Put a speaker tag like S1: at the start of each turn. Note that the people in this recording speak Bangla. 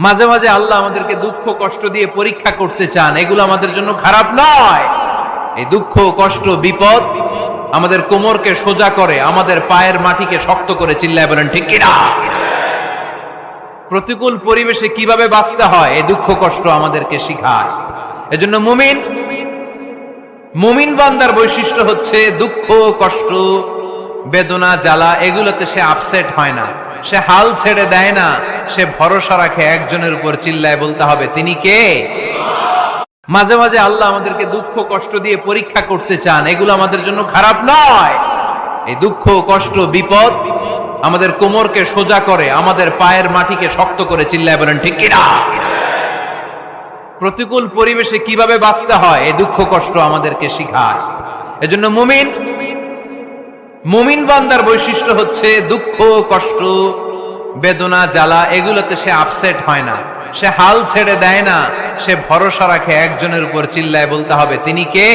S1: মাঝে মাঝে আল্লাহ আমাদেরকে দুঃখ কষ্ট দিয়ে পরীক্ষা করতে চান, এগুলো আমাদের জন্য খারাপ নয়। এই দুঃখ কষ্ট বিপদ আমাদের কোমরকে সোজা করে, আমাদের পায়ের মাটিকে শক্ত করে, চিল্লায় বলেন ঠিক কিনা। প্রতিকূল পরিবেশে কিভাবে বাঁচতে হয় এই দুঃখ কষ্ট আমাদেরকে শিখায়। এজন্য মুমিন বান্দার বৈশিষ্ট্য হচ্ছে দুঃখ কষ্ট বেদনা জ্বালা এগুলোতে সে আপসেট হয় না, সে হাল ছেড়ে দেয় না, সে ভরসা রাখে একজনের উপর, চিল্লায় বলতে হবে তিনি কে। মাঝে মাঝে আল্লাহ আমাদেরকে দুঃখ কষ্ট দিয়ে পরীক্ষা করতে চান, এগুলো আমাদের জন্য খারাপ নয়। এই দুঃখ কষ্ট বিপদ আমাদের কোমরকে সোজা করে, আমাদের পায়ের মাটিকে শক্ত করে, চিল্লায় বলেন ঠিক কিনা। প্রতিকূল পরিবেশে কিভাবে বাঁচতে হয় এই দুঃখ কষ্ট আমাদেরকে শিখায়। এজন্য মুমিন বান্দার বৈশিষ্ট্য হচ্ছে দুঃখ কষ্ট বেদনা জ্বালা এগুলোতে সে আপসেট হয় না, সে হাল ছেড়ে দেয় না, সে ভরসা রাখে একজনের উপর, চিল্লায় বলতে হবে তিনি কে।